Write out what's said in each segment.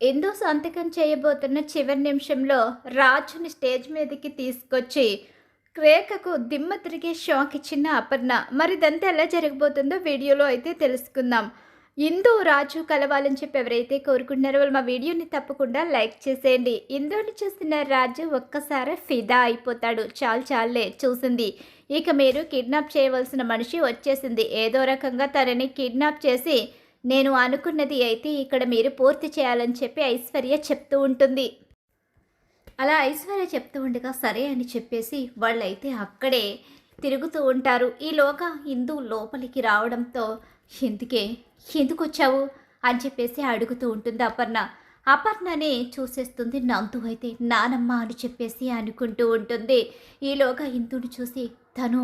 ఎంతో సంతకం చేయబోతున్న చివరి నిమిషంలో రాజుని స్టేజ్ మీదకి తీసుకొచ్చి రేఖకు దిమ్మ తిరిగే షాక్ ఇచ్చిన అపర్ణ. మరి ఇదంతా ఎలా జరగబోతుందో వీడియోలో అయితే తెలుసుకుందాం. ఇందు రాజు కలవాలని చెప్పి ఎవరైతే కోరుకుంటున్నారో వాళ్ళు మా వీడియోని తప్పకుండా లైక్ చేసేయండి. ఇందుని చూస్తున్న రాజు ఒక్కసారి ఫిదా అయిపోతాడు. చాలే చూసింది, ఇక మీరు కిడ్నాప్ చేయవలసిన మనిషి వచ్చేసింది. ఏదో రకంగా తనని కిడ్నాప్ చేసి నేను అనుకున్నది అయితే ఇక్కడ మీరు పూర్తి చేయాలని చెప్పి ఐశ్వర్య చెప్తూ ఉంటుంది. అలా ఐశ్వర్య చెప్తూ ఉండగా సరే అని చెప్పేసి వాళ్ళైతే అక్కడే తిరుగుతూ ఉంటారు. ఈలోగా హిందూ లోపలికి రావడంతో ఎందుకు వచ్చావు అని చెప్పేసి అడుగుతూ ఉంటుంది అపర్ణ. అపర్ణని చూసేస్తుంది నందు. అయితే నానమ్మ అని చెప్పేసి అనుకుంటూ ఉంటుంది. ఈలోగా హిందూని చూసి తను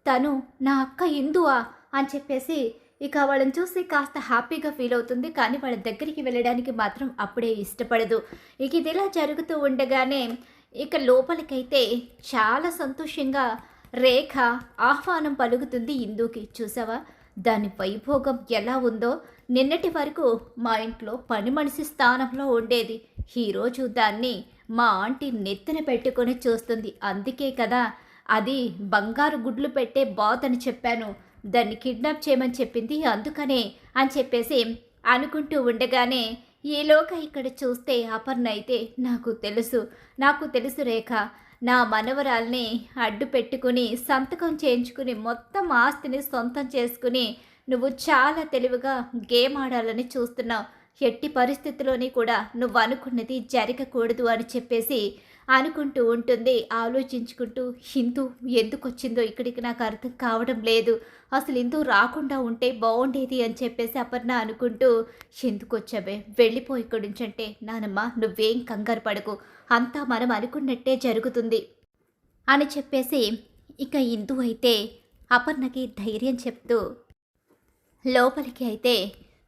తను నా అక్క హిందువా అని చెప్పేసి ఇక వాళ్ళని చూసి కాస్త హ్యాపీగా ఫీల్ అవుతుంది. కానీ వాళ్ళ దగ్గరికి వెళ్ళడానికి మాత్రం అప్పుడే ఇష్టపడదు. ఇక ఇది ఇలా జరుగుతూ ఉండగానే ఇక లోపలికైతే చాలా సంతోషంగా రేఖ ఆహ్వానం పలుకుతుంది ఇందుకి. చూసావా దాని వైభోగం ఎలా ఉందో. నిన్నటి వరకు మా ఇంట్లో పని మనిషి స్థానంలో ఉండేది. ఈరోజు దాన్ని మా ఆంటీ నెత్తిన పెట్టుకొని చూస్తుంది. అందుకే కదా అది బంగారు గుడ్లు పెట్టే బాత్ అని చెప్పాను. దాన్ని కిడ్నాప్ చేయమని చెప్పింది అందుకనే అని చెప్పేసి అనుకుంటూ ఉండగానే ఈలోగా ఇక్కడ చూస్తే అపర్ణ అయితే నాకు తెలుసు రేఖ, నా మనవరాల్ని అడ్డు పెట్టుకుని సంతకం చేయించుకుని మొత్తం ఆస్తిని సొంతం చేసుకుని నువ్వు చాలా తెలివిగా గేమ్ ఆడాలని చూస్తున్నావు. ఎట్టి పరిస్థితిలోని కూడా నువ్వు అనుకున్నది జరగకూడదు అని చెప్పేసి అనుకుంటూ ఉంటుంది. ఆలోచించుకుంటూ హిందూ ఎందుకు వచ్చిందో ఇక్కడికి నాకు అర్థం కావడం లేదు. అసలు హిందూ రాకుండా ఉంటే బాగుండేది అని చెప్పేసి అపర్ణ అనుకుంటూ ఎందుకు వచ్చావే వెళ్ళిపో ఇక్కడి నుంచి అంటే, నానమ్మ నువ్వేం కంగారు పడకు, అంతా మనం అనుకున్నట్టే జరుగుతుంది అని చెప్పేసి ఇక హిందూ అయితే అపర్ణకి ధైర్యం చెప్తూ లోపలికి అయితే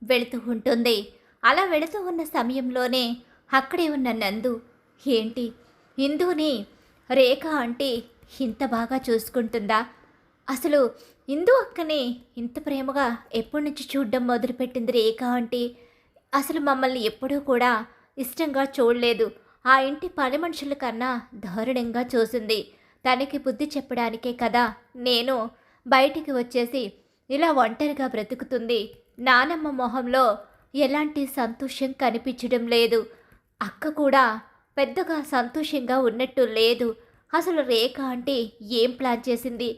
వెళుతూ ఉంటుంది. అలా వెళుతూ ఉన్న సమయంలోనే అక్కడే ఉన్న నందు ఏంటి హిందూని రేఖ అంటే ఇంత బాగా చూసుకుంటుందా, అసలు హిందూ అక్కని ఇంత ప్రేమగా ఎప్పటి నుంచి చూడడం మొదలుపెట్టింది రేఖ అంటే, అసలు మమ్మల్ని ఎప్పుడూ కూడా ఇష్టంగా చూడలేదు. ఆ ఇంటి పని మనుషుల కన్నా దారుణంగా చూసింది. తనకి బుద్ధి చెప్పడానికే కదా నేను బయటికి వచ్చేసి ఇలా ఒంటరిగా బ్రతుకుతుంది. నానమ్మ మొహంలో ఎలాంటి సంతోషం కనిపించడం లేదు. అక్క కూడా పెద్దగా సంతోషంగా ఉన్నట్టు లేదు. అసలు రేఖ అంటే ఏం ప్లాన్ చేసింది?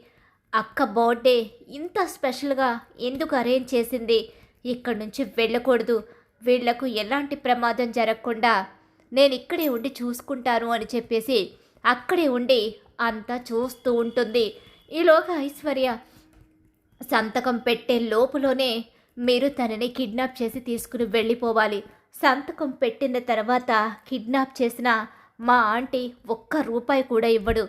అక్క బర్త్డే ఇంత స్పెషల్గా ఎందుకు అరేంజ్ చేసింది? ఇక్కడి నుంచి వెళ్ళకూడదు, వీళ్లకు ఎలాంటి ప్రమాదం జరగకుండా నేను ఇక్కడే ఉండి చూసుకుంటాను అని చెప్పేసి అక్కడే ఉండి అంతా చూస్తూ ఉంటుంది. ఈలోగా ఐశ్వర్య సంతకం పెట్టే లోపులోనే మీరు తనని కిడ్నాప్ చేసి తీసుకుని వెళ్ళిపోవాలి. సంతకం పెట్టిన తర్వాత కిడ్నాప్ చేసిన మా ఆంటీ ఒక్క రూపాయి కూడా ఇవ్వడు.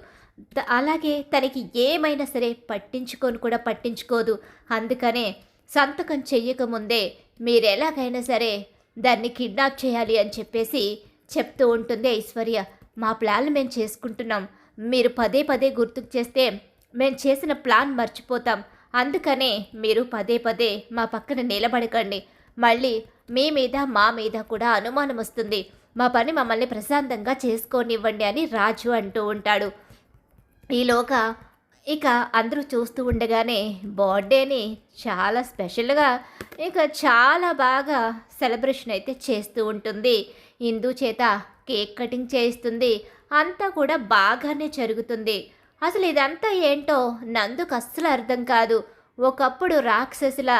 అలాగే తనకి ఏమైనా సరే పట్టించుకోదు. అందుకనే సంతకం చెయ్యకముందే మీరు ఎలాగైనా సరే దాన్ని కిడ్నాప్ చేయాలి అని చెప్పేసి చెప్తూ ఉంటుంది ఐశ్వర్య. మా ప్లాన్ మేము చేసుకుంటున్నాం, మీరు పదే పదే గుర్తుకు చేస్తే మేము చేసిన ప్లాన్ మర్చిపోతాం. అందుకనే మీరు పదే పదే మా పక్కన నిలబడకండి. మళ్ళీ మీ మీద మా మీద కూడా అనుమానం వస్తుంది. మా పని మమ్మల్ని ప్రశాంతంగా చేసుకోనివ్వండి అని రాజు అంటూ ఉంటాడు. ఈలోగా ఇక అందరూ చూస్తూ ఉండగానే బర్త్డేని చాలా స్పెషల్గా ఇక చాలా బాగా సెలబ్రేషన్ అయితే చేస్తూ ఉంటుంది. హిందూ చేత కేక్ కటింగ్ చేయిస్తుంది. అంతా కూడా బాగానే జరుగుతుంది. అసలు ఇదంతా ఏంటో నందుకు అస్సలు అర్థం కాదు. ఒకప్పుడు రాక్షసుల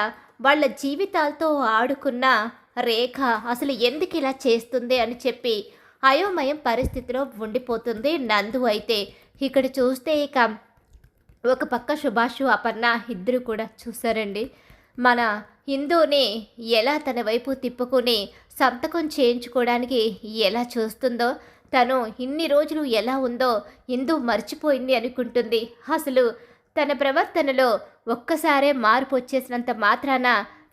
వాళ్ళ జీవితాలతో ఆడుకున్న రేఖ అసలు ఎందుకు ఇలా చేస్తుంది అని చెప్పి అయోమయం పరిస్థితిలో ఉండిపోతుంది నందు. అయితే ఇక్కడ చూస్తే ఇక ఒక పక్క సుభాషు అపర్ణ ఇద్దరు కూడా చూసారండి మన హిందూని ఎలా తన వైపు తిప్పుకొని సంతకం చేయించుకోవడానికి ఎలా చూస్తుందో. తను ఇన్ని రోజులు ఎలా ఉందో హిందూ మర్చిపోయింది అనుకుంటుంది. అసలు తన ప్రవర్తనలో ఒక్కసారే మార్పు వచ్చేసినంత మాత్రాన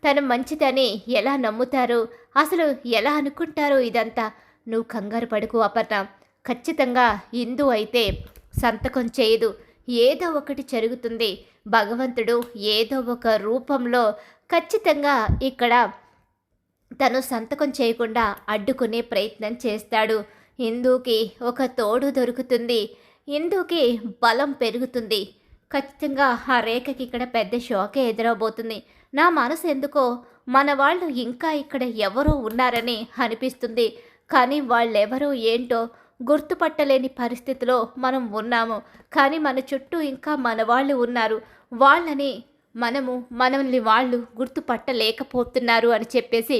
తను మంచిదని ఎలా నమ్ముతారు, అసలు ఎలా అనుకుంటారో ఇదంతా. నువ్వు కంగారు పడుకు అపర్ణ, ఖచ్చితంగా హిందూ అయితే సంతకం చేయదు. ఏదో ఒకటి జరుగుతుంది. భగవంతుడు ఏదో ఒక రూపంలో ఖచ్చితంగా ఇక్కడ తను సంతకం చేయకుండా అడ్డుకునే ప్రయత్నం చేస్తాడు. ఇందూకి ఒక తోడు దొరుకుతుంది. ఇందూకి బలం పెరుగుతుంది. ఖచ్చితంగా ఆ రేఖకి ఇక్కడ పెద్ద షాకే ఎదురవబోతుంది. నా మనసు ఎందుకో మన వాళ్ళు ఇంకా ఇక్కడ ఎవరో ఉన్నారని అనిపిస్తుంది. కానీ వాళ్ళెవరో ఏంటో గుర్తుపట్టలేని పరిస్థితిలో మనం ఉన్నాము. కానీ మన చుట్టూ ఇంకా మన వాళ్ళు ఉన్నారు. వాళ్ళని మనల్ని వాళ్ళు గుర్తుపట్టలేకపోతున్నారు అని చెప్పేసి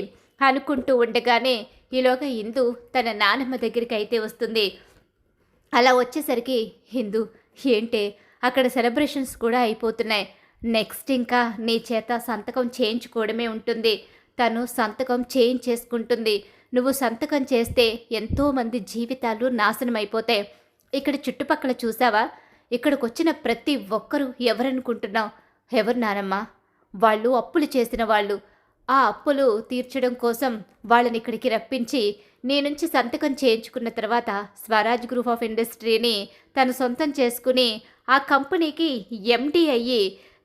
అనుకుంటూ ఉండగానే ఈలోగా హిందూ తన నానమ్మ దగ్గరికి అయితే వస్తుంది. అలా వచ్చేసరికి హిందూ ఏంటే అక్కడ సెలబ్రేషన్స్ కూడా అయిపోతున్నాయి. నెక్స్ట్ ఇంకా నీ చేత సంతకం చేయించుకోవడమే ఉంటుంది. తను సంతకం చేయించేసుకుంటుంది. నువ్వు సంతకం చేస్తే ఎంతోమంది జీవితాలు నాశనం అయిపోతాయి. ఇక్కడ చుట్టుపక్కల చూసావా, ఇక్కడికి వచ్చిన ప్రతి ఒక్కరూ ఎవరనుకుంటున్నావు? ఎవరు నానమ్మ? వాళ్ళు అప్పులు చేసిన వాళ్ళు. ఆ అప్పులు తీర్చడం కోసం వాళ్ళని ఇక్కడికి రప్పించి నీ నుంచి సంతకం చేయించుకున్న తర్వాత స్వరాజ్ గ్రూప్ ఆఫ్ ఇండస్ట్రీని తను సొంతం చేసుకుని ఆ కంపెనీకి ఎండి అయ్యి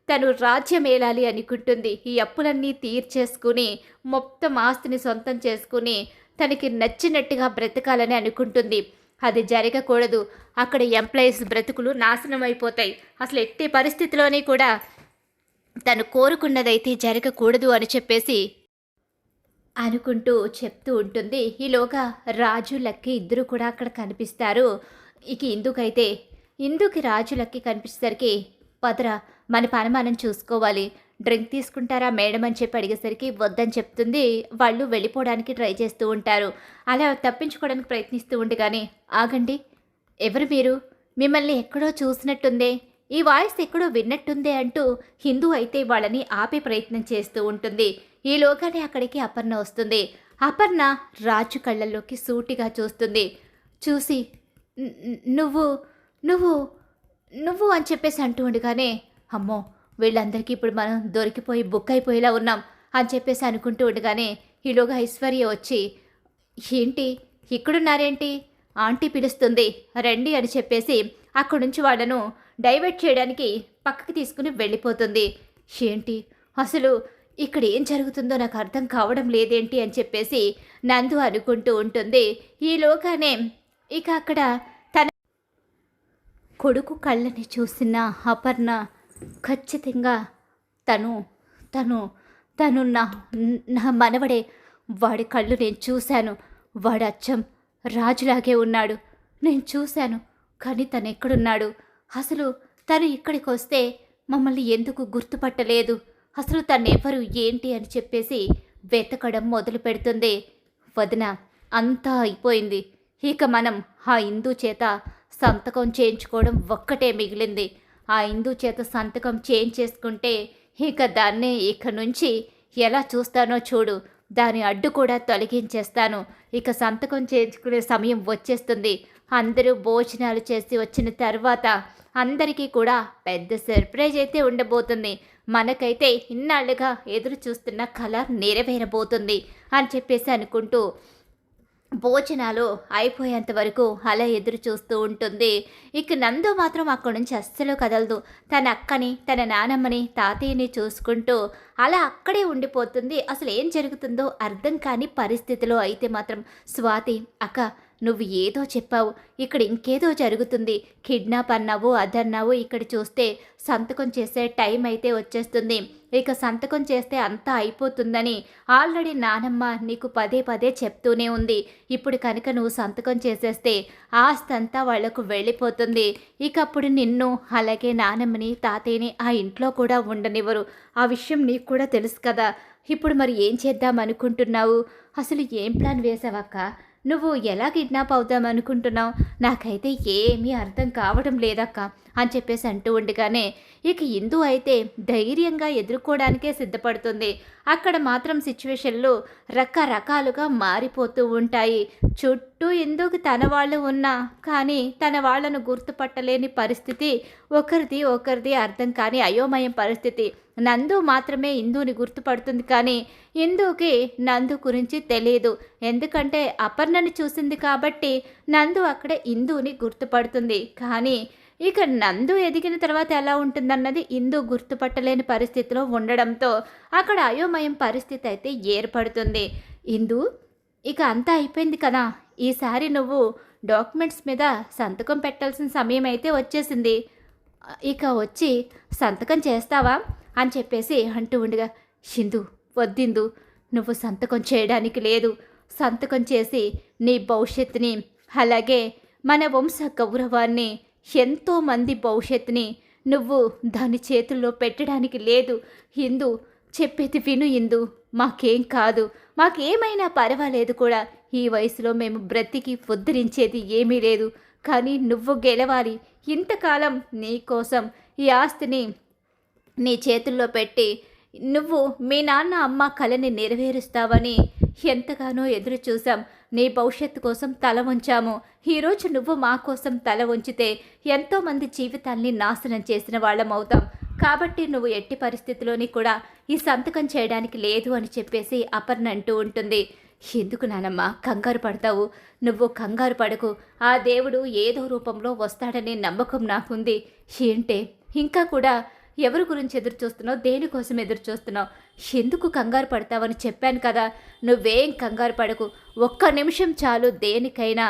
తను రాజ్యమేలాలి అనుకుంటుంది. ఈ అప్పులన్నీ తీర్చేసుకుని మొత్తం ఆస్తిని సొంతం చేసుకుని తనకి నచ్చినట్టుగా బ్రతకాలని అనుకుంటుంది. అది జరగకూడదు. అక్కడ ఎంప్లాయీస్ బ్రతుకులు నాశనం అయిపోతాయి. అసలు ఎట్టి పరిస్థితిలోని కూడా తను కోరుకున్నదైతే జరగకూడదు అని చెప్పేసి అనుకుంటూ చెప్తూ ఉంటుంది. ఈలోగా రాజు లక్కి ఇద్దరు కూడా అక్కడ కనిపిస్తారు. ఇక ఇందుకి రాజు లక్కి కనిపించేసరికి పదరా మన పని మనం చూసుకోవాలి, డ్రింక్ తీసుకుంటారా మేడం అని చెప్పి అడిగేసరికి వద్దని చెప్తుంది. వాళ్ళు వెళ్ళిపోవడానికి ట్రై చేస్తూ ఉంటారు. అలా తప్పించుకోవడానికి ప్రయత్నిస్తూ ఉండగానే ఆగండి, ఎవరు మీరు? మిమ్మల్ని ఎక్కడో చూసినట్టుందే, ఈ వాయిస్ ఎక్కడో విన్నట్టుందే అంటూ హిందూ అయితే వాళ్ళని ఆపే ప్రయత్నం చేస్తూ ఉంటుంది. ఈలోగానే అక్కడికి అపర్ణ వస్తుంది. అపర్ణ రాజు కళ్ళల్లోకి సూటిగా చూస్తుంది. చూసి నువ్వు నువ్వు నువ్వు అని చెప్పేసి అంటూ ఉండగానే అమ్మో వీళ్ళందరికీ ఇప్పుడు మనం దొరికిపోయి బుక్ అయిపోయేలా ఉన్నాం అని చెప్పేసి అనుకుంటూ ఉండగానే ఈలోగా ఐశ్వర్య వచ్చి ఏంటి ఇక్కడున్నారేంటి, ఆంటీ పిలుస్తుంది రండి అని చెప్పేసి అక్కడి నుంచి వాళ్ళను డైవర్ట్ చేయడానికి పక్కకి తీసుకుని వెళ్ళిపోతుంది. ఏంటి అసలు ఇక్కడ ఏం జరుగుతుందో నాకు అర్థం కావడం లేదేంటి అని చెప్పేసి నందు అనుకుంటూ ఉంటుంది. ఈలోగానే ఇక అక్కడ తన కొడుకు కళ్ళని చూసిన అపర్ణ ఖచ్చితంగా తను తను తను నా నా మనవడే, వాడి కళ్ళు నేను చూశాను, వాడు అచ్చం రాజులాగే ఉన్నాడు, నేను చూశాను. కానీ తను ఎక్కడున్నాడు? అసలు తను ఇక్కడికి వస్తే మమ్మల్ని ఎందుకు గుర్తుపట్టలేదు? అసలు తనెవరు ఏంటి అని చెప్పేసి వెతకడం మొదలు పెడుతుంది. వదిన అంతా అయిపోయింది. ఇక మనం ఆ ఇందు చేత సంతకం చేయించుకోవడం ఒక్కటే మిగిలింది. ఆ ఇందు చేత సంతకం చేయించేసుకుంటే ఇక దాన్నే ఇక నుంచి ఎలా చూస్తానో చూడు, దాని అడ్డు కూడా తొలగించేస్తాను. ఇక సంతకం చేయించుకునే సమయం వచ్చేస్తుంది. అందరూ భోజనాలు చేసి వచ్చిన తర్వాత అందరికీ కూడా పెద్ద సర్ప్రైజ్ అయితే ఉండబోతుంది. మనకైతే ఇన్నాళ్ళుగా ఎదురు చూస్తున్న కళ నెరవేరబోతుంది అని చెప్పేసి అనుకుంటూ భోజనాలు అయిపోయేంత వరకు అలా ఎదురు చూస్తూ ఉంటుంది. ఇక నందు మాత్రం అక్కడి నుంచి అస్సలు కదలదు. తన అక్కని, తన నానమ్మని, తాతయ్యని చూసుకుంటూ అలా అక్కడే ఉండిపోతుంది. అసలు ఏం జరుగుతుందో అర్థం కాని పరిస్థితిలో అయితే మాత్రం స్వాతి అక్క నువ్వు ఏదో చెప్పావు, ఇక్కడ ఇంకేదో జరుగుతుంది, కిడ్నాప్ అన్నావు అదన్నావు, ఇక్కడ చూస్తే సంతకం చేసే టైం అయితే వచ్చేస్తుంది, ఇక సంతకం చేస్తే అంతా అయిపోతుందని ఆల్రెడీ నానమ్మ నీకు పదే పదే చెప్తూనే ఉంది. ఇప్పుడు కనుక నువ్వు సంతకం చేసేస్తే ఆస్తంతా వాళ్లకు వెళ్ళిపోతుంది. ఇక అప్పుడు నిన్ను అలాగే నానమ్మని తాతయ్యని ఆ ఇంట్లో కూడా ఉండనివ్వరు. ఆ విషయం నీకు కూడా తెలుసు కదా. ఇప్పుడు మరి ఏం చేద్దాం అనుకుంటున్నావు? అసలు ఏం ప్లాన్ వేసావక్క? నువ్వు ఎలా కిడ్నాప్ అవుతామనుకుంటున్నావు? నాకైతే ఏమీ అర్థం కావడం లేదక్క అని చెప్పేసి అంటూ ఉండగానే ఇక ఇందు అయితే ధైర్యంగా ఎదుర్కోవడానికే సిద్ధపడుతుంది. అక్కడ మాత్రం సిచ్యువేషన్లు రకరకాలుగా మారిపోతూ ఉంటాయి. చుట్టూ ఇందుకు తన వాళ్ళు ఉన్నా కానీ తన వాళ్ళను గుర్తుపట్టలేని పరిస్థితి, ఒకరిది అర్థం కాని అయోమయం పరిస్థితి. నందు మాత్రమే ఇందుని గుర్తుపడుతుంది కానీ ఇందుకి నందు గురించి తెలియదు. ఎందుకంటే అపర్ణని చూసింది కాబట్టి నందు అక్కడ ఇందుని గుర్తుపడుతుంది. కానీ ఇక నందు ఎదిగిన తర్వాత ఎలా ఉంటుందన్నది ఇందు గుర్తుపట్టలేని పరిస్థితిలో ఉండడంతో అక్కడ అయోమయం పరిస్థితి అయితే ఏర్పడుతుంది. ఇందు, ఇక అంతా అయిపోయింది కదా! ఈసారి నువ్వు డాక్యుమెంట్స్ మీద సంతకం పెట్టాల్సిన సమయం అయితే వచ్చేసింది. ఇక వచ్చి సంతకం చేస్తావా అని చెప్పేసి అంటూ ఉండగా, షిందు వద్దిందు, నువ్వు సంతకం చేయడానికి లేదు. సంతకం చేసి నీ భవిష్యత్తుని, అలాగే మన వంశ గౌరవాన్ని, ఎంతోమంది భవిష్యత్తుని నువ్వు దాని చేతుల్లో పెట్టడానికి లేదు. ఇందు, చెప్పేది విను ఇందు, మాకేం కాదు, మాకేమైనా పర్వాలేదు కూడా. ఈ వయసులో మేము బ్రతికి ఉద్ధరించేది ఏమీ లేదు. కానీ నువ్వు గెలవాలి. ఇంతకాలం నీ కోసం ఈ ఆస్తిని నీ చేతుల్లో పెట్టి నువ్వు మీ నాన్న అమ్మ కలని నెరవేరుస్తావని ఎంతగానో ఎదురు చూసాం. నీ భవిష్యత్తు కోసం తల వంచాము. ఈరోజు నువ్వు మా కోసం తల వంచితే ఎంతోమంది జీవితాల్ని నాశనం చేసిన వాళ్ళం అవుతాం. కాబట్టి నువ్వు ఎట్టి పరిస్థితిలోని కూడా ఈ సంతకం చేయడానికి లేదు అని చెప్పేసి అపర్ణ అంటూ ఉంటుంది. ఎందుకు నానమ్మ కంగారు పడతావు? నువ్వు కంగారు పడకు. ఆ దేవుడు ఏదో రూపంలో వస్తాడనే నమ్మకం నాకుంది. ఏంటే ఇంకా కూడా ఎవరి గురించి ఎదురు చూస్తున్నావు? దేనికోసం ఎదురు చూస్తున్నావు? ఎందుకు కంగారు పడతావని చెప్పాను కదా. నువ్వేం కంగారు పడకు. ఒక్క నిమిషం చాలు దేనికైనా.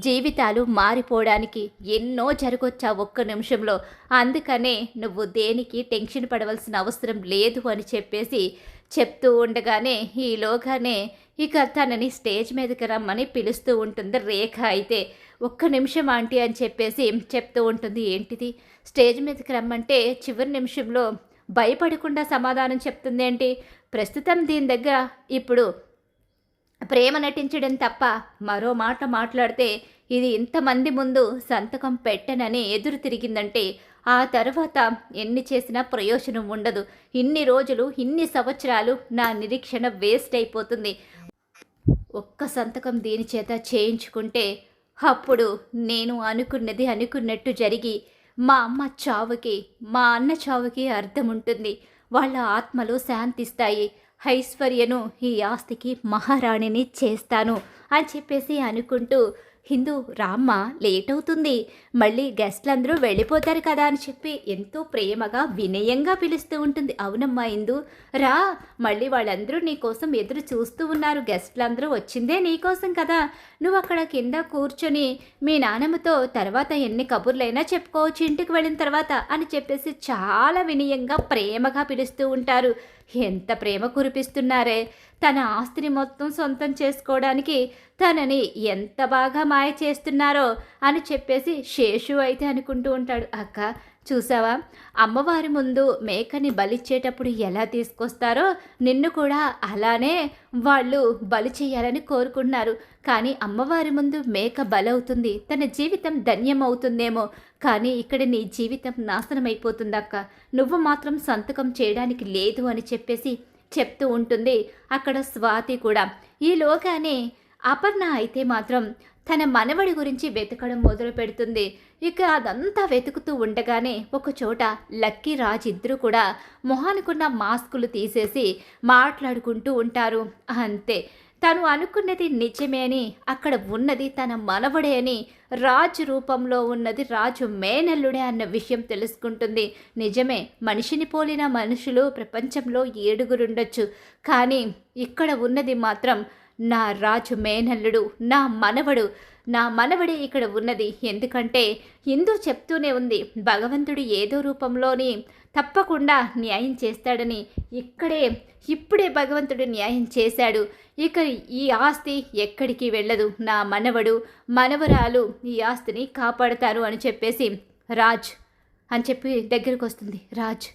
జీవితాలు మారిపోవడానికి ఎన్నో జరగొచ్చా ఒక్క నిమిషంలో. అందుకనే నువ్వు దేనికి టెన్షన్ పడవలసిన అవసరం లేదు అని చెప్పేసి చెప్తూ ఉండగానే ఈలోగానే ఇక తనని స్టేజ్ మీదకి రమ్మని పిలుస్తూ ఉంటుంది రేఖ. అయితే ఒక్క నిమిషం ఆంటీ అని చెప్పేసి చెప్తూ ఉంటుంది. ఏంటిది? స్టేజ్ మీదకి రమ్మంటే చివరి నిమిషంలో భయపడకుండా సమాధానం చెప్తుంది ఏంటి? ప్రస్తుతం దీని దగ్గర ఇప్పుడు ప్రేమ నటించడం తప్ప మరో మాట మాట్లాడితే ఇది ఇంతమంది ముందు సంతకం పెట్టనని ఎదురు తిరిగిందంటే ఆ తర్వాత ఎన్ని చేసినా ప్రయోజనం ఉండదు. ఇన్ని రోజులు, ఇన్ని సంవత్సరాలు నా నిరీక్షణ వేస్ట్ అయిపోతుంది. ఒక్క సంతకం దీని చేత చేయించుకుంటే అప్పుడు నేను అనుకున్నది అనుకున్నట్టు జరిగి మా అమ్మ చావుకి, మా అన్న చావుకి అర్థం ఉంటుంది. వాళ్ళ ఆత్మలు శాంతిస్తాయి. ఐశ్వర్యను ఈ ఆస్తికి మహారాణిని చేస్తాను అని చెప్పేసి అనుకుంటూ, హిందూ రామ్మ లేట్ అవుతుంది, మళ్ళీ గెస్ట్లందరూ వెళ్ళిపోతారు కదా అని చెప్పి ఎంతో ప్రేమగా వినయంగా పిలుస్తూ ఉంటుంది. అవునమ్మా హిందూ, రా, మళ్ళీ వాళ్ళందరూ నీకోసం ఎదురు చూస్తూ ఉన్నారు. గెస్ట్లందరూ వచ్చిందే నీకోసం కదా. నువ్వు అక్కడ కింద కూర్చొని మీ నాన్నమ్మతో తర్వాత ఎన్ని కబుర్లైనా చెప్పుకోవచ్చు ఇంటికి వెళ్ళిన తర్వాత అని చెప్పేసి చాలా వినయంగా ప్రేమగా పిలుస్తూ ఉంటారు. ఎంత ప్రేమ కురిపిస్తున్నారే! తన ఆస్తిని మొత్తం సొంతం చేసుకోవడానికి తనని ఎంత బాగా మాయ చేస్తున్నారో అని చెప్పేసి శేషు అయితే అనుకుంటూ ఉంటాడు. అక్క చూసావా, అమ్మవారి ముందు మేకని బలిచ్చేటప్పుడు ఎలా తీసుకొస్తారో నిన్ను కూడా అలానే వాళ్ళు బలి చేయాలని కోరుకున్నారు. కానీ అమ్మవారి ముందు మేక బలవుతుంది, తన జీవితం ధన్యమవుతుందేమో. కానీ ఇక్కడ నీ జీవితం నాశనమైపోతుందక్క. నువ్వు మాత్రం సంతకం చేయడానికి లేదు అని చెప్పేసి చెప్తూ ఉంటుంది అక్కడ స్వాతి కూడా. ఈలోగానే అపర్ణ అయితే మాత్రం తన మనవడి గురించి వెతకడం మొదలు పెడుతుంది. ఇక అదంతా వెతుకుతూ ఉండగానే ఒకచోట లక్కీ రాజ్ ఇద్దరు కూడా మొహానికున్న మాస్కులు తీసేసి మాట్లాడుకుంటూ ఉంటారు. అంతే, తను అనుకున్నది నిజమే అని, అక్కడ ఉన్నది తన మనవడే అని, రాజు రూపంలో ఉన్నది రాజు మేనల్లుడే అన్న విషయం తెలుసుకుంటుంది. నిజమే, మనిషిని పోలిన మనుషులు ప్రపంచంలో 7 ఉండొచ్చు, కానీ ఇక్కడ ఉన్నది మాత్రం నా రాజు మేనల్లుడు, నా మనవడు, నా మనవడే ఇక్కడ ఉన్నది. ఎందుకంటే హిందూ చెప్తూనే ఉంది, భగవంతుడు ఏదో రూపంలోని తప్పకుండా న్యాయం చేస్తాడని. ఇప్పుడే భగవంతుడు న్యాయం చేశాడు. ఇక ఈ ఆస్తి ఎక్కడికి వెళ్ళదు. నా మనవడు, మనవరాలు ఈ ఆస్తిని కాపాడతారు అని చెప్పేసి రాజ్ అని చెప్పి దగ్గరకు వస్తుంది. రాజ్,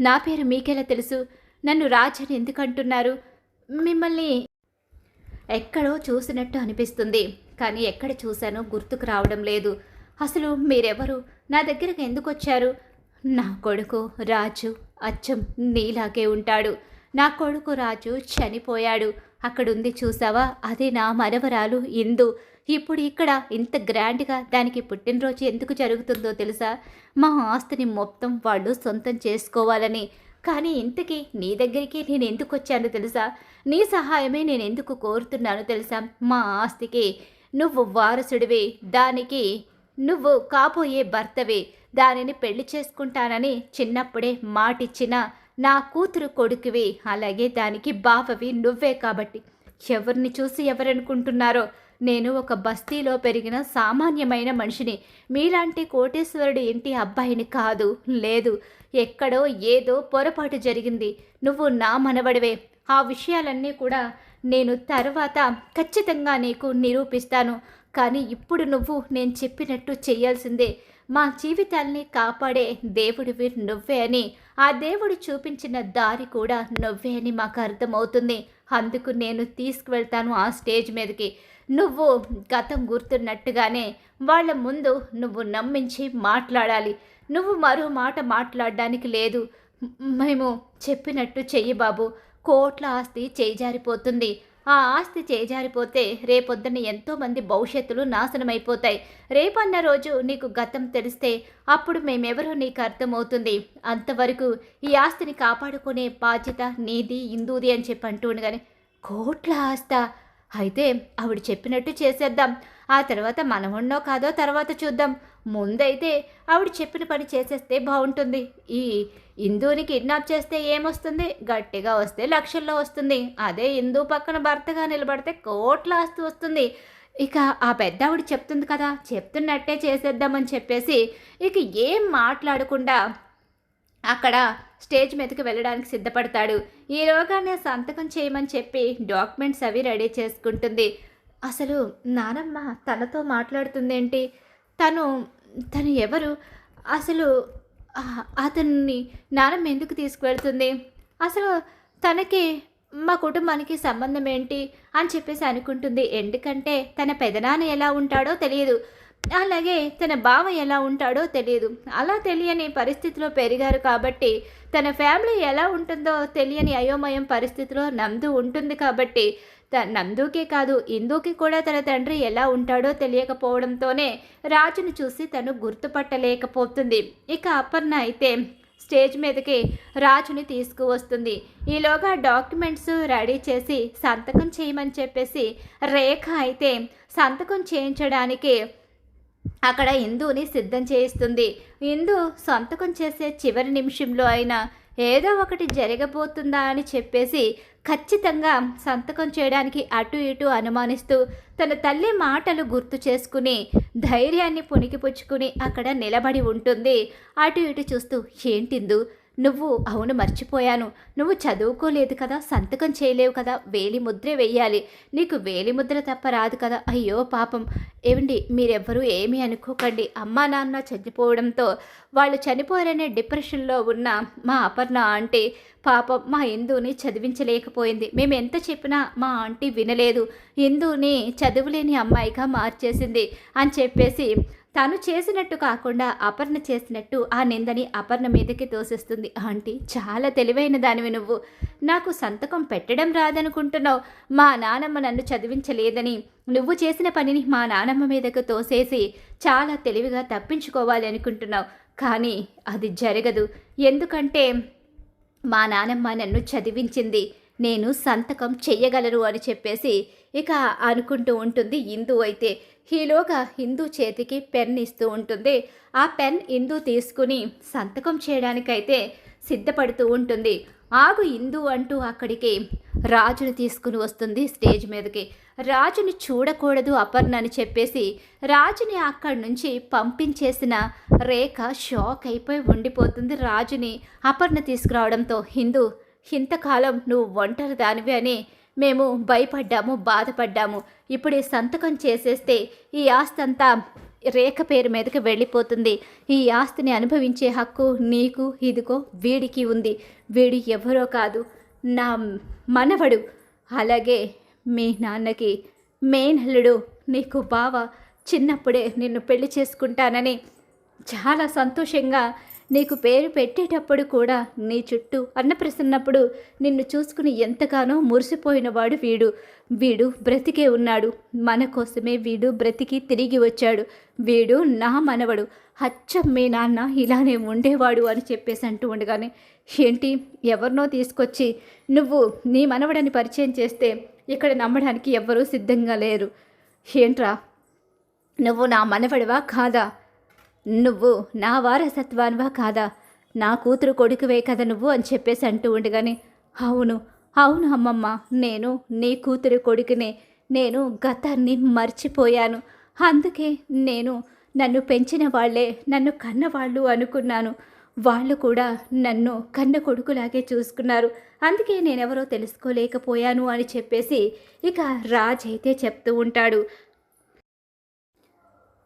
నా పేరు మీకెలా తెలుసు? నన్ను రాజ్ అని ఎందుకు అంటున్నారు? మిమ్మల్ని ఎక్కడో చూసినట్టు అనిపిస్తుంది, కానీ ఎక్కడ చూశానో గుర్తుకు రావడం లేదు. అసలు మీరెవరు? నా దగ్గరకు ఎందుకు వచ్చారు? నా కొడుకు రాజు అచ్చం నీలాగే ఉంటాడు. నా కొడుకు రాజు చనిపోయాడు. అక్కడుంది చూసావా, అదే నా మనవరాలు ఇందు. ఇప్పుడు ఇక్కడ ఇంత గ్రాండ్గా దానికి పుట్టినరోజు ఎందుకు జరుగుతుందో తెలుసా? మా ఆస్తిని మొత్తం వాళ్ళు సొంతం చేసుకోవాలని. కానీ ఇంతకీ నీ దగ్గరికి నేను ఎందుకు వచ్చానో తెలుసా? నీ సహాయమే నేను ఎందుకు కోరుతున్నానో తెలుసా? మా ఆస్తికి నువ్వు వారసుడివి, దానికి నువ్వు కాబోయే భర్తవి, దానిని పెళ్లి చేసుకుంటానని చిన్నప్పుడే మాటిచ్చిన నా కూతురు కొడుకువి, అలాగే దానికి బావవి నువ్వే. కాబట్టి ఎవరిని చూసి ఎవరనుకుంటున్నారో, నేను ఒక బస్తీలో పెరిగిన సామాన్యమైన మనిషిని. మీలాంటి కోటేశ్వరుడి ఇంటి అబ్బాయిని కాదు. లేదు, ఎక్కడో ఏదో పొరపాటు జరిగింది. నువ్వు నా మనవడివే. ఆ విషయాలన్నీ కూడా నేను తర్వాత ఖచ్చితంగా నీకు నిరూపిస్తాను. కానీ ఇప్పుడు నువ్వు నేను చెప్పినట్టు చెయ్యాల్సిందే. మా జీవితాల్ని కాపాడే దేవుడివి నువ్వే అని, ఆ దేవుడు చూపించిన దారి కూడా నువ్వే అని మాకు అర్థమవుతుంది. అందుకు నేను తీసుకువెళ్తాను ఆ స్టేజ్ మీదకి. నువ్వు గతం గుర్తున్నట్టుగానే వాళ్ళ ముందు నువ్వు నమ్మించి మాట్లాడాలి. నువ్వు మరో మాట మాట్లాడడానికి లేదు. మేము చెప్పినట్టు చెయ్యి బాబు. కోట్ల ఆస్తి చేజారిపోతుంది. ఆ ఆస్తి చేజారిపోతే రేపొద్దున ఎంతోమంది భవిష్యత్తులు నాశనమైపోతాయి. రేపన్న రోజు నీకు గతం తెలిస్తే అప్పుడు మేమెవరో నీకు అర్థమవుతుంది. అంతవరకు ఈ ఆస్తిని కాపాడుకునే బాధ్యత నీది, ఇందూది అని చెప్పి అంటూ కానీ, కోట్ల ఆస్త అయితే ఆవిడ చెప్పినట్టు చేసేద్దాం. ఆ తర్వాత మనం ఉన్నో కాదో తర్వాత చూద్దాం. ముందైతే ఆవిడ చెప్పిన పని చేసేస్తే బాగుంటుంది. ఈ ఇందూని కిడ్నాప్ చేస్తే ఏమొస్తుంది? గట్టిగా వస్తే లక్షల్లో వస్తుంది. అదే ఇందూ పక్కన భర్తగా నిలబడితే కోట్ల ఆస్తి వస్తుంది. ఇక ఆ పెద్ద ఆవిడ చెప్తుంది కదా, చెప్తున్నట్టే చేసేద్దామని చెప్పేసి ఇక ఏం మాట్లాడకుండా అక్కడ స్టేజ్ మీదకి వెళ్ళడానికి సిద్ధపడతాడు. ఈలోగానే సంతకం చేయమని చెప్పి డాక్యుమెంట్స్ అవి రెడీ చేసుకుంటుంది. అసలు నానమ్మ తనతో మాట్లాడుతుందేంటి? తను తను ఎవరు? అసలు అతన్ని నానమ్మ ఎందుకు తీసుకువెళ్తుంది? అసలు తనకి మా కుటుంబానికి సంబంధం ఏంటి అని చెప్పేసి అనుకుంటుంది. ఎందుకంటే తన పెదనాన్న ఎలా ఉంటాడో తెలియదు, అలాగే తన బావ ఎలా ఉంటాడో తెలియదు. అలా తెలియని పరిస్థితిలో పెరిగారు కాబట్టి తన ఫ్యామిలీ ఎలా ఉంటుందో తెలియని అయోమయం పరిస్థితిలో నందు ఉంటుంది కాబట్టి నందుకే కాదు ఇందుకి కూడా తన తండ్రి ఎలా ఉంటాడో తెలియకపోవడంతోనే రాజును చూసి తను గుర్తుపట్టలేకపోతుంది. ఇక అపర్ణ అయితే స్టేజ్ మీదకి రాజుని తీసుకువస్తుంది. ఈలోగా డాక్యుమెంట్స్ రెడీ చేసి సంతకం చేయమని చెప్పేసి రేఖ అయితే సంతకం చేయించడానికి అక్కడ ఇందుని సిద్ధం చేయిస్తుంది. ఇందు సంతకం చేసే చివరి నిమిషంలో అయినా ఏదో ఒకటి జరగబోతుందా అని చెప్పేసి ఖచ్చితంగా సంతకం చేయడానికి అటు ఇటు అనుమానిస్తూ తన తల్లి మాటలు గుర్తు చేసుకుని ధైర్యాన్ని పుణికిపుచ్చుకుని అక్కడ నిలబడి ఉంటుంది. అటు ఇటు చూస్తూ, ఏంటిందు నువ్వు? అవును, మర్చిపోయాను. నువ్వు చదువుకోలేదు కదా, సంతకం చేయలేవు కదా, వేలి ముద్రే వెయ్యాలి. నీకు వేలి ముద్ర తప్ప రాదు కదా. అయ్యో పాపం. ఏమండి, మీరెవ్వరూ ఏమీ అనుకోకండి. అమ్మా నాన్న చనిపోవడంతో వాళ్ళు చనిపోయారనే డిప్రెషన్లో ఉన్న మా అపర్ణ ఆంటీ పాపం మా ఇందుని చదివించలేకపోయింది. మేము ఎంత చెప్పినా మా ఆంటీ వినలేదు. ఇందుని చదువులేని అమ్మాయిగా మార్చేసింది అని చెప్పేసి తను చేసినట్టు కాకుండా అపర్ణ చేసినట్టు ఆ నిందని అపర్ణ మీదకి తోసేస్తుంది. ఆంటీ, చాలా తెలివైన దానివి నువ్వు. నాకు సంతకం పెట్టడం రాదనుకుంటున్నావు. మా నానమ్మ నన్ను చదివించలేదని నువ్వు చేసిన పనిని మా నానమ్మ మీదకు తోసేసి చాలా తెలివిగా తప్పించుకోవాలి అనుకుంటున్నావు. కానీ అది జరగదు. ఎందుకంటే మా నానమ్మ నన్ను చదివించింది, నేను సంతకం చెయ్యగలరు అని చెప్పేసి ఇక అనుకుంటూ ఉంటుంది. ఇందు అయితే ఈలోగా హిందూ చేతికి పెన్ ఇస్తూ ఉంటుంది. ఆ పెన్ ఇందు తీసుకుని సంతకం చేయడానికైతే సిద్ధపడుతూ ఉంటుంది. ఆగు ఇందు అంటూ అక్కడికి రాజుని తీసుకుని వస్తుంది స్టేజ్ మీదకి. రాజుని చూడకూడదు అపర్ణ అని చెప్పేసి రాజుని అక్కడి నుంచి పంపించేసిన రేఖ షాక్ అయిపోయి ఉండిపోతుంది. రాజుని అపర్ణ తీసుకురావడంతో, హిందూ, ఇంతకాలం నువ్వు ఒంటరి దానివి అని మేము భయపడ్డాము, బాధపడ్డాము. ఇప్పుడు ఈ సంతకం చేసేస్తే ఈ ఆస్తి అంతా రేఖ పేరు మీదకి వెళ్ళిపోతుంది. ఈ ఆస్తిని అనుభవించే హక్కు నీకు, ఇదిగో వీడికి ఉంది. వీడు ఎవరో కాదు, నా మనవడు. అలాగే మీ నాన్నకి మేనల్లుడు. నీకు బావ చిన్నప్పుడే నిన్ను పెళ్లి చేసుకుంటానని చాలా సంతోషంగా నీకు పేరు పెట్టేటప్పుడు కూడా నీ చుట్టూ అన్నప్రసన్నప్పుడు నిన్ను చూసుకుని ఎంతగానో మురిసిపోయినవాడు వీడు. వీడు బ్రతికే ఉన్నాడు. మన కోసమే వీడు బ్రతికి తిరిగి వచ్చాడు. వీడు నా మనవడు. అచ్చం మీ నాన్న ఇలానే ఉండేవాడు అని చెప్పేసి అంటూ ఉండగానే, ఏంటి, ఎవరినో తీసుకొచ్చి నువ్వు నీ మనవడని పరిచయం చేస్తే ఇక్కడ నమ్మడానికి ఎవ్వరూ సిద్ధంగా లేరు. ఏంట్రా, నువ్వు నా మనవడివా కాదా? నువ్వు నా వారసత్వానివా కాదా? నా కూతురు కొడుకువే కదా నువ్వు అని చెప్పేసి అంటూ ఉండగానే, అవును అవును అమ్మమ్మ. నేను నీ కూతురి కొడుకునే. నేను గతాన్ని మర్చిపోయాను. అందుకే నేను నన్ను పెంచిన వాళ్ళే నన్ను కన్నవాళ్ళు అనుకున్నాను. వాళ్ళు కూడా నన్ను కన్న కొడుకులాగే చూసుకున్నారు. అందుకే నేనెవరో తెలుసుకోలేకపోయాను అని చెప్పేసి ఇక రాజ్ అయితే చెప్తూ ఉంటాడు.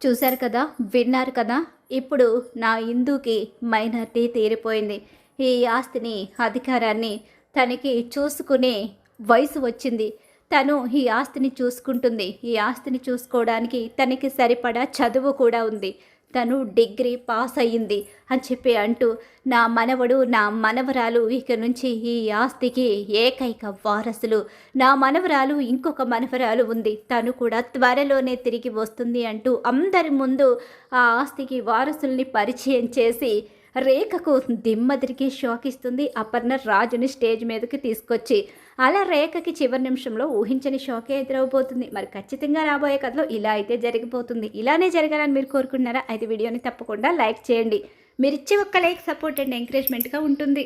చూశారు కదా! విన్నారు కదా! ఇప్పుడు నా ఇందూకి మైనారిటీ తీరిపోయింది. ఈ ఆస్తిని, అధికారాన్ని తనకి చూసుకునే వయసు వచ్చింది. తను ఈ ఆస్తిని చూసుకుంటుంది. ఈ ఆస్తిని చూసుకోవడానికి తనకి సరిపడా చదువు కూడా ఉంది. తను డిగ్రీ పాస్ అయ్యింది అని చెప్పి అంటూ, నా మనవడు, నా మనవరాలు ఇక నుంచి ఈ ఆస్తికి ఏకైక వారసులు. నా మనవరాలు, ఇంకొక మనవరాలు ఉంది. తను కూడా త్వరలోనే తిరిగి వస్తుంది అంటూ అందరి ముందు ఆ ఆస్తికి వారసుల్ని పరిచయం చేసి రేఖకు దిమ్మ తిరిగి షాక్ ఇస్తుంది అపర్ణ రాజుని స్టేజ్ మీదకి తీసుకొచ్చి. అలా రేఖకి చివరి నిమిషంలో ఊహించని షాకే ఎదురవబోతుంది. మరి ఖచ్చితంగా రాబోయే కథలో ఇలా అయితే జరిగిపోతుంది. ఇలానే జరగాలని మీరు కోరుకుంటున్నారా? అయితే వీడియోని తప్పకుండా లైక్ చేయండి. మీరిచ్చే ఒక్క లైక్ సపోర్ట్ అండ్ ఎంకరేజ్మెంట్గా ఉంటుంది.